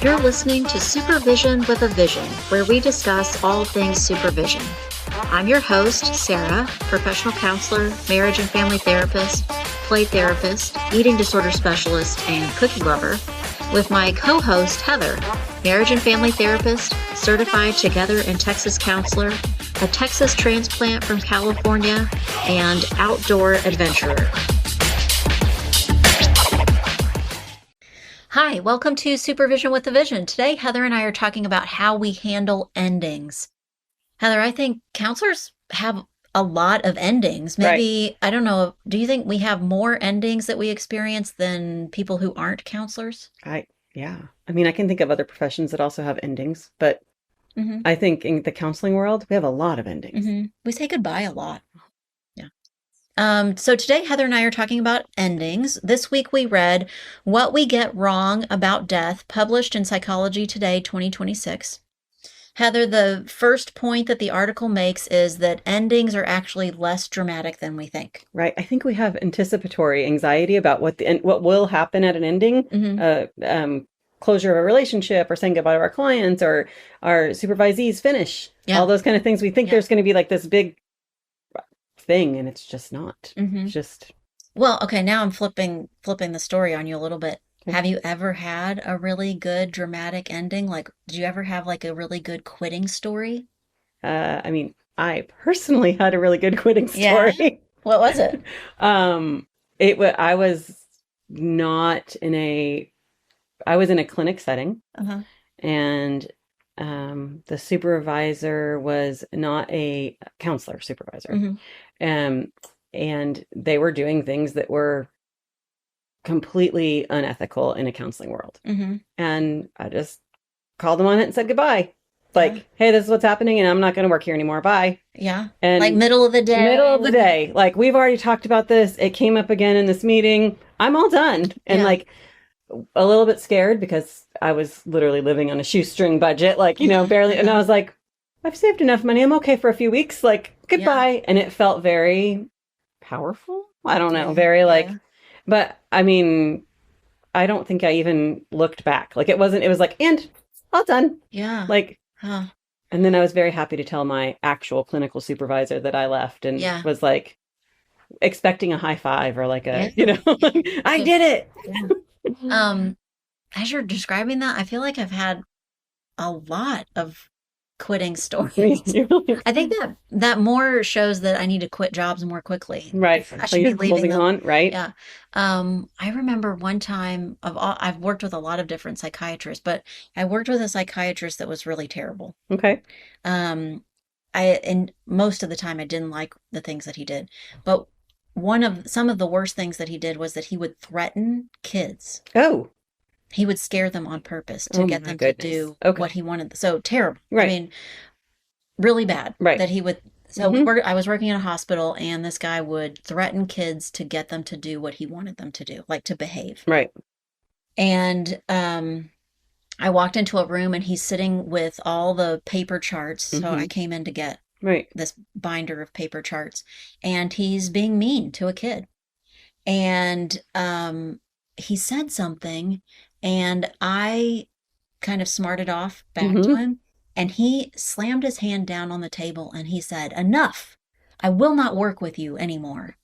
You're listening to Supervision with a Vision, where we discuss all things supervision. I'm your host, Sarah, professional counselor, marriage and family therapist, play therapist, eating disorder specialist, and cookie lover, with my co-host, Heather, marriage and family therapist, certified Together in Texas counselor, a Texas transplant from California, and outdoor adventurer. Hi, welcome to Supervision with a Vision. Today, Heather and I are talking about how we handle endings. Heather, I think counselors have a lot of endings. Maybe, right. I don't know, do you think we have more endings that we experience than people who aren't counselors? Yeah. I mean, I can think of other professions that also have endings, but I think in the counseling world, we have a lot of endings. We say goodbye a lot. So today, Heather and I are talking about endings. This week we read What We Get Wrong About Death, published in Psychology Today 2026. Heather, the first point that the article makes is that endings are actually less dramatic than we think. Right. I think we have anticipatory anxiety about what will happen at an ending, closure of a relationship or saying goodbye to our clients or our supervisees finish, all those kind of things. We think there's going to be like this big thing, and it's just not. It's just okay, now I'm flipping the story on you a little bit. Have you ever had a really good dramatic ending? Like, did you ever have like a really good quitting story? I mean, I personally had a really good quitting story. Yeah. What was it? I was not in I was in a clinic setting, and the supervisor was not a counselor supervisor. And they were doing things that were completely unethical in a counseling world. And I just called them on it and said goodbye. Like, hey, this is what's happening and I'm not going to work here anymore. Bye. Yeah. And like middle of the day. Middle of the day. Like, we've already talked about this. It came up again in this meeting. I'm all done. And like a little bit scared because I was literally living on a shoestring budget, like, barely. And I was like, I've saved enough money. I'm okay for a few weeks. Like, goodbye. Yeah. And it felt very powerful. I don't know. Very but I mean, I don't think I even looked back. Like, it was like, and all done. Yeah. Like, and then I was very happy to tell my actual clinical supervisor that I left and was like expecting a high five or like I did it. As you're describing that, I feel like I've had a lot of quitting stories. I think that more shows that I need to quit jobs more quickly. Right. I should be leaving them. On, right? Yeah. I remember one time I've worked with a lot of different psychiatrists, but I worked with a psychiatrist that was really terrible. Okay. And most of the time I didn't like the things that he did, but some of the worst things that he did was that he would threaten kids. Oh. He would scare them on purpose to get them to do what he wanted. So terrible. Right. I mean, really bad. Right. That he would. So I was working in a hospital, and this guy would threaten kids to get them to do what he wanted them to do, like to behave. Right. And I walked into a room, and he's sitting with all the paper charts. So I came in to get this binder of paper charts, and he's being mean to a kid. And he said something, and I kind of smarted off back to him, and he slammed his hand down on the table and he said, "Enough, I will not work with you anymore."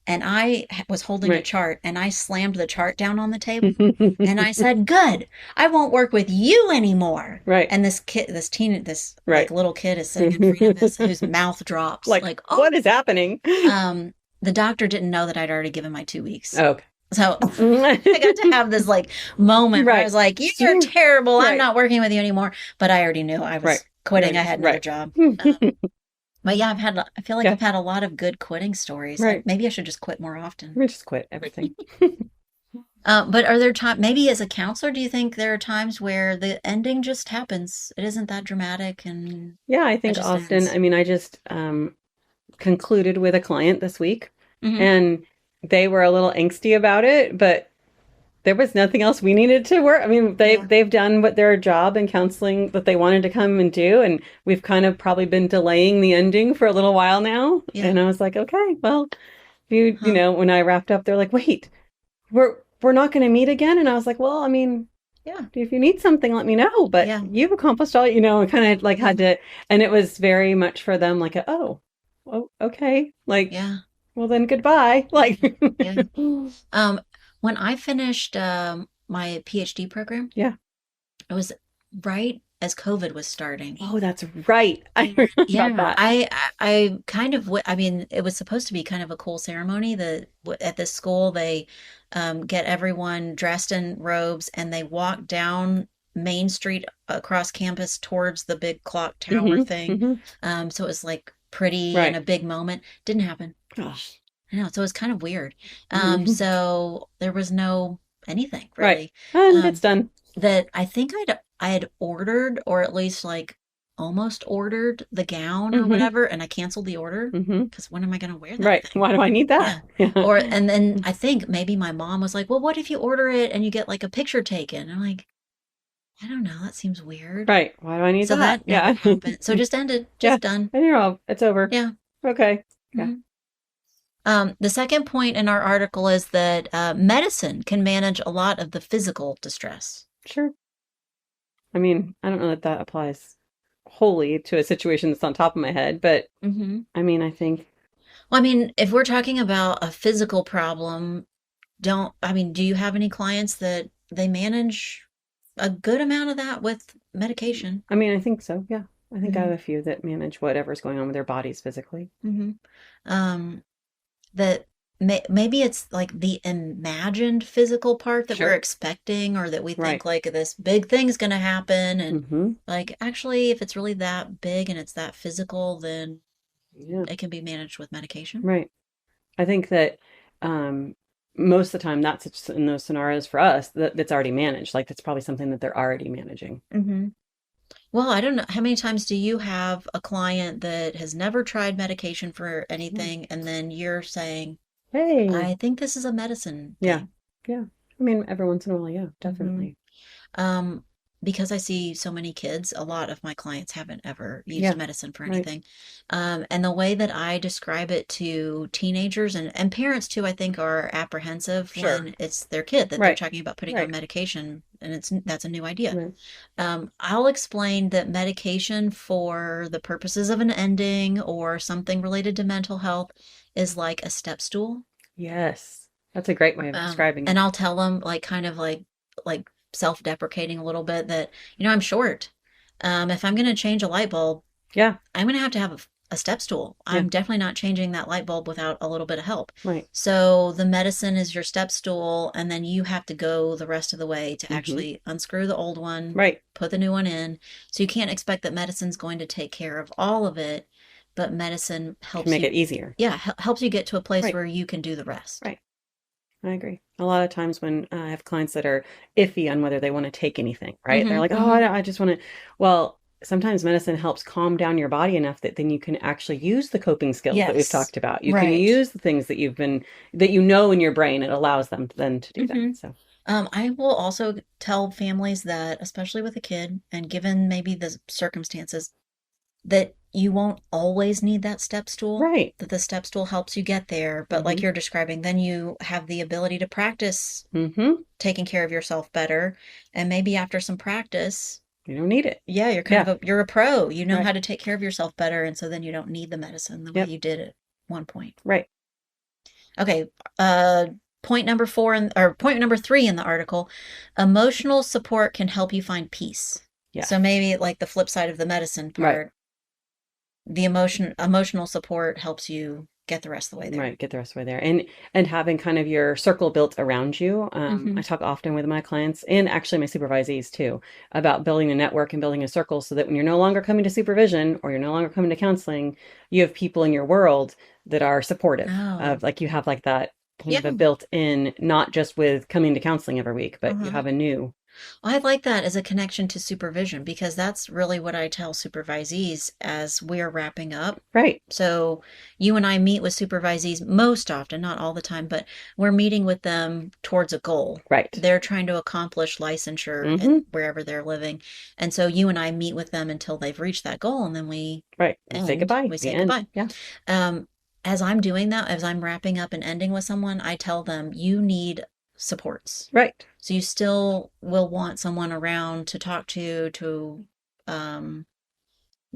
And I was holding a chart, and I slammed the chart down on the table and I said, "Good, I won't work with you anymore." Right. And this like, little kid is sitting in front of this whose mouth drops. Like, oh. What is happening? The doctor didn't know that I'd already given my 2 weeks. Okay. So I got to have this like moment where I was like, "You're terrible. I'm not working with you anymore." But I already knew I was quitting. I had another job. But yeah, I feel like I've had a lot of good quitting stories. Right. Maybe I should just quit more often. We just quit everything. But are there times, maybe as a counselor, do you think there are times where the ending just happens? It isn't that dramatic. And yeah, I think often, ends. I mean, I just concluded with a client this week and they were a little angsty about it, but there was nothing else we needed to work. I mean, they've done what their job in counseling that they wanted to come and do. And we've kind of probably been delaying the ending for a little while now. Yeah. And I was like, okay, well, You Huh. know, when I wrapped up, they're like, wait, we're not going to meet again. And I was like, well, I mean, Yeah. if you need something, let me know. But Yeah. you've accomplished all, you know, and kind of like Yeah. had to, and it was very much for them like, oh, okay. Like, Yeah. well, then goodbye. Like, Yeah. Um, when I finished my PhD program, yeah. it was right as COVID was starting. Oh, that's right. I And forgot about yeah, that. I kind of I mean, it was supposed to be kind of a cool ceremony that at this school they get everyone dressed in robes and they walk down Main Street across campus towards the big clock tower thing. Hmm. So it was like pretty and Right. a big moment. Didn't happen. Gosh. I know, so it was kind of weird. Hmm. So there was no anything Right. really. And it's Um, done. that I had ordered or at least like almost ordered the gown or Hmm. whatever, and I canceled the order Hmm. because when am I going to wear that Right. thing? Why do I need that? Yeah. Yeah. Or and then I think maybe my mom was like, "Well, what if you order it and you get like a picture taken?" I'm like, "I don't know, that seems weird." Right. Why do I need So that? that never Yeah. happened. So just ended, Yeah. just done. And you're all, it's over. Yeah. Okay. Yeah. Mhm. The second point in our article is that medicine can manage a lot of the physical distress. Sure. I mean, I don't know that that applies wholly to a situation that's on top of my head, but Hmm. I mean, I think, Well, I mean, if we're talking about a physical problem, I mean, do you have any clients that they manage a good amount of that with medication? I mean, I think so. Yeah. I think I have Hmm. a few that manage whatever's going on with their bodies physically. Hmm. Um, that maybe it's like the imagined physical part that we're Sure. expecting, or that we think Right. like this big thing's going to happen. And Hmm. like, actually, if it's really that big and it's that physical, then Yeah. it can be managed with medication. Right. I think that um, most of the time that's in those scenarios for us that's already managed. Like that's probably something that they're already managing. Hmm. Well, I don't know. How many times do you have a client that has never tried medication for Hmm. anything, and then you're saying, Hey. I think this is a medicine Yeah. thing? Yeah. I mean, every once in a while, yeah, Hmm. definitely. Um, because I see so many kids, a lot of my clients haven't ever used Yeah. medicine for Right. anything. And the way that I describe it to teenagers and parents too, I think are apprehensive Sure. when it's their kid that they're Right. talking about putting on Right. medication, and that's a new idea. Right. I'll explain that medication for the purposes of an ending or something related to mental health is like a step stool. Yes. That's a great way of describing And it. I'll tell them like kind of like self-deprecating a little bit that, I'm short. If I'm going to change a light bulb, Yeah. I'm going to have a step stool. Yeah. I'm definitely not changing that light bulb without a little bit of help. Right. So the medicine is your step stool, and then you have to go the rest of the way to Hmm. actually unscrew the old one, Right. put the new one in. So you can't expect that medicine's going to take care of all of it, but medicine Can helps make you, it easier. yeah, helps you get to a place Right. where you can do the rest. Right. I agree. A lot of times when I have clients that are iffy on whether they want to take anything, right? They're Mm-hmm. like, oh, Mm-hmm. I just want to. Well, sometimes medicine helps calm down your body enough that then you can actually use the coping skills that we've Yes. talked about. You can Right. use the things that that you know in your brain. It allows them then to do that. Mm-hmm. So, I will also tell families that, especially with a kid, and given maybe the circumstances, that you won't always need that step stool, right. that the step stool helps you get there. But like Hmm. you're describing, then you have the ability to practice Hmm. taking care of yourself better. And maybe after some practice, You don't need it. yeah, Yeah. you're a pro. You know Right. how to take care of yourself better. And so then you don't need the medicine the way Yep. you did at one point. Right. Okay. Point number point number three in the article, emotional support can help you find peace. So Yes. maybe like the flip side of the medicine Right. part, the emotional support helps you get the rest of the way there. Right, get the rest of the way there, and having kind of your circle built around you. Hmm. I talk often with my clients and actually my supervisees too about building a network and building a circle so that when you're no longer coming to supervision or you're no longer coming to counseling, you have people in your world that are supportive Oh, of like you have like that kind yeah. of a built in, not just with coming to counseling every week, but you Uh-huh. have a new. Well, I like that as a connection to supervision because that's really what I tell supervisees as we're wrapping up. Right. So you and I meet with supervisees most often, not all the time, but we're meeting with them towards a goal. Right. They're trying to accomplish licensure Mm-hmm. wherever they're living. And so you and I meet with them until they've reached that goal, and then Right. We say goodbye. we The say end. goodbye. Yeah. Um, as I'm doing that, as I'm wrapping up and ending with someone, I tell them you need supports. Right. So you still will want someone around to talk to um,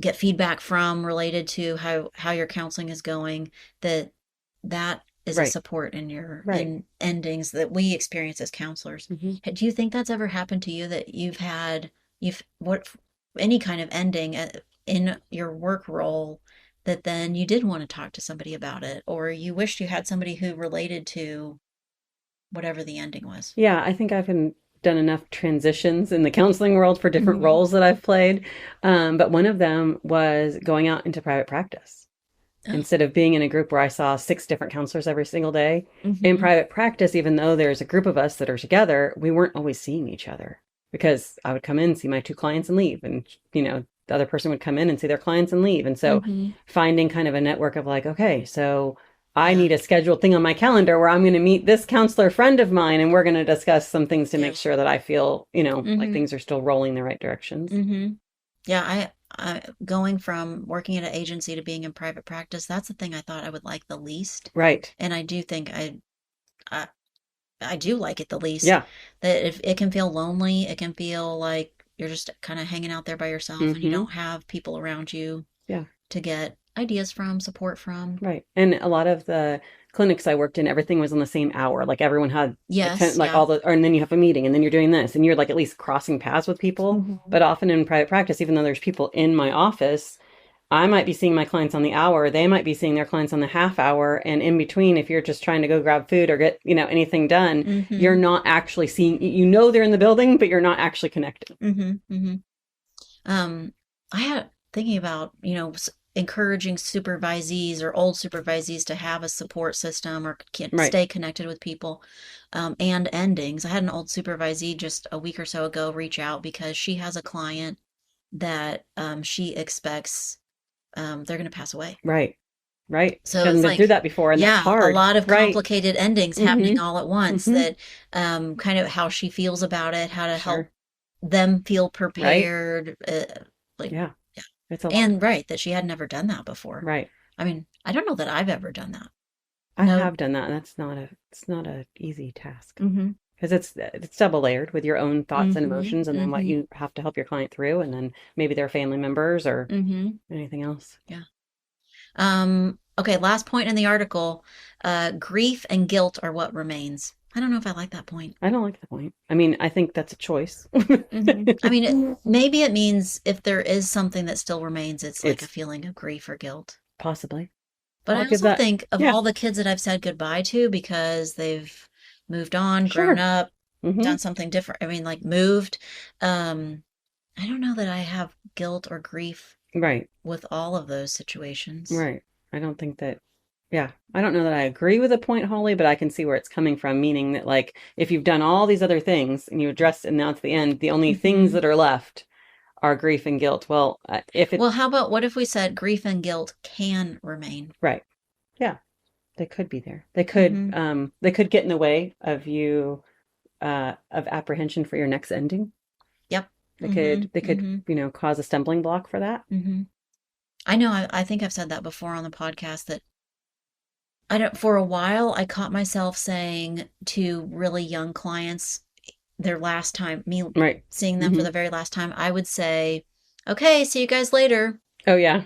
get feedback from related to how your counseling is going. That is a Right. support in your Right. in endings that we experience as counselors. Do you think that's ever happened to you that you've what any kind of ending in your work role that then you did want to talk to somebody about it, or you wished you had somebody who related to whatever the ending was? Yeah, I think I've done enough transitions in the counseling world for different roles that I've played. But one of them was going out into private practice. Oh. Instead of being in a group where I saw 6 different counselors every single day, in Mm-hmm. private practice, even though there's a group of us that are together, we weren't always seeing each other because I would come in, see my 2 clients and leave. And, the other person would come in and see their clients and leave. And so Mm-hmm. finding kind of a network of like, okay, so I Yeah. need a scheduled thing on my calendar where I'm going to meet this counselor friend of mine and we're going to discuss some things to Yeah. make sure that I feel, like Mm-hmm. things are still rolling the right directions. Mm-hmm. Yeah, I going from working at an agency to being in private practice, that's the thing I thought I would like the least. Right. And I do think I, I do like it the least. Yeah. That if it can feel lonely, it can feel like you're just kind of hanging out there by yourself and you Mm-hmm. don't have people around you Yeah. to get ideas from, support from. Right. And a lot of the clinics I worked in, everything was on the same hour. Like everyone had Yes, like yeah. all the, or, and then you have a meeting and then you're doing this and you're like at least crossing paths with people. Mm-hmm. But often in private practice, even though there's people in my office, I might be seeing my clients on the hour. They might be seeing their clients on the half hour. And in between, if you're just trying to go grab food or get, anything done, you're Mm-hmm. not actually seeing, they're in the building, but you're not actually connected. Mm-hmm. Mm-hmm. I had thinking about, encouraging supervisees or old supervisees to have a support system or Right. stay connected with people, and endings. I had an old supervisee just a week or so ago reach out because she has a client that she expects they're going to pass away. Right. Right. She So hasn't it's been through like, that before, and that's yeah, a hard. lot of Right. complicated endings happening Mm-hmm. all at once Mm-hmm. that kind of how she feels about it, how to help Sure. them feel Right. prepared, like, Yeah. yeah. It's a lot. And right, that she had never done that before. Right. I mean, I don't know that I've ever done that. I No. have done that, and it's not a easy task Mm-hmm. because it's double layered with your own thoughts and Mm-hmm. emotions, and then what Mm-hmm. you have to help your client through, and then maybe their family members or Mm-hmm. anything else. Yeah. Okay, last point in the article. Grief and guilt are what remains. I don't know if I like that point. I don't like the point. I mean, I think that's a choice. I mean, maybe it means if there is something that still remains, it's like a It's feeling of grief or guilt. possibly. But I'll I give also that. think of Yeah. all the kids that I've said goodbye to because they've moved on, grown Sure. up, Mm-hmm. done something different. I mean, like moved. Um, I don't know that I have guilt or grief Right. with all of those situations. Right. I don't think that. Yeah, I don't know that I agree with the point wholly, but I can see where it's coming from, meaning that like if you've done all these other things and you addressed it now to the end, the only things Hmm. that are left are grief and guilt. Well, if it Well, how about what if we said grief and guilt can remain? right, yeah, they could be there. They could Hmm. get in the way of you of apprehension for your next ending. Yep. They Hmm. could Hmm. cause a stumbling block for that. Hmm. I know. I think I've said that before on the podcast that I don't, for a while, I caught myself saying to really young clients, their last time, me Right. seeing them for Hmm. the very last time, I would say, okay, see you guys later. Oh yeah.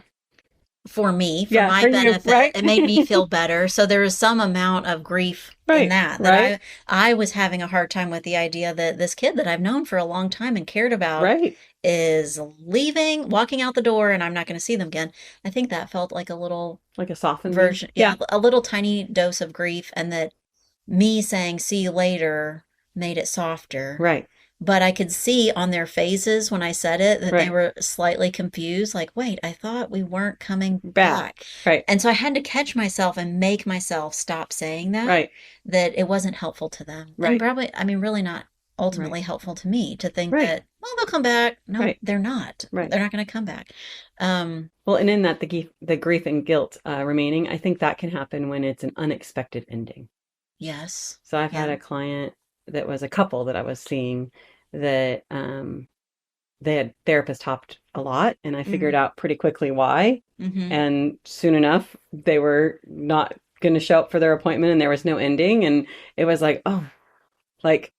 For me, for Yeah, my for you, benefit, right? it made me feel better. So there was some amount of grief in Right. that Right. I was having a hard time with the idea that this kid that I've known for a long time and cared about Right. is leaving, walking out the door, and I'm not going to see them again. I think that felt like a little Like a softening. version, yeah, Yeah. a little tiny dose of grief, and that me saying see you later made it softer. Right. But I could see on their faces when I said it that they Right. were slightly confused, like, wait, I thought we weren't coming back. Back. Right. And so I had to catch myself and make myself stop saying Right. that it wasn't helpful to them. And Right. probably, I mean, really not Right. ultimately helpful to me to think Right. that, well, they'll come back. No, Right. they're not. Right. They're not going to come back. Well, and in that the grief and guilt remaining, I think that can happen when it's an unexpected ending. Yes. So I've had Yeah. a client that was a couple that I was seeing that they had therapist hopped a lot, and I figured out pretty quickly why. And soon enough, they were not going to show up for their appointment, and there was no ending. And it was like, oh, like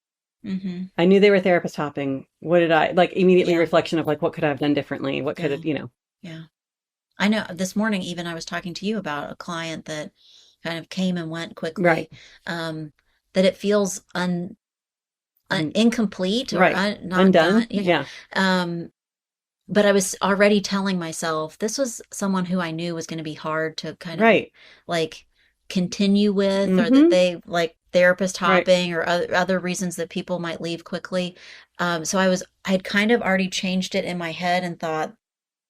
I knew they were therapist hopping. What did I like? Immediately reflection of like, what could I have done differently? What could it, Yeah. I know this morning, even I was talking to you about a client that kind of came and went quickly. Right. That it feels incomplete or not undone. done. Yeah. But I was already telling myself this was someone who I knew was going to be hard to kind of like continue with, or that they like therapist hopping or other reasons that people might leave quickly. So I had kind of already changed it in my head and thought,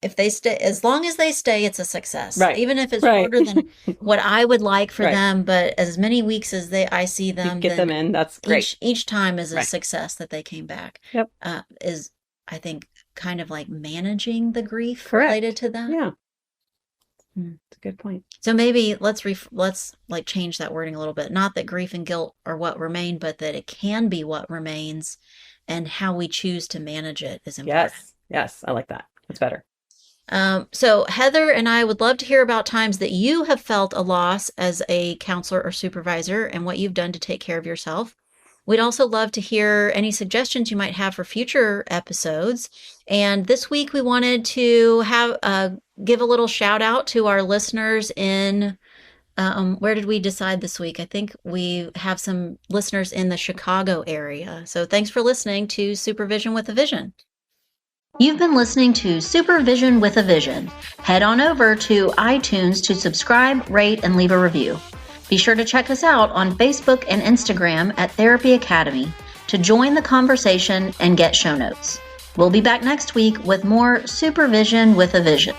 if they stay, as long as they stay, it's a success. Right. Even if it's shorter than what I would like for them, but as many weeks as I see them, get them in. That's great. Each time is a success that they came back. Yep. Is, I think, kind of like managing the grief related to that. Yeah. That's a good point. So maybe let's like change that wording a little bit. Not that grief and guilt are what remain, but that it can be what remains, and how we choose to manage it is important. Yes. I like that. That's better. So Heather and I would love to hear about times that you have felt a loss as a counselor or supervisor and what you've done to take care of yourself. We'd also love to hear any suggestions you might have for future episodes. And this week we wanted to give a little shout out to our listeners in, where did we decide this week? I think we have some listeners in the Chicago area. So thanks for listening to Supervision with a Vision. You've been listening to Supervision with a Vision. Head on over to iTunes to subscribe, rate, and leave a review. Be sure to check us out on Facebook and Instagram at Therapy Academy to join the conversation and get show notes. We'll be back next week with more Supervision with a Vision.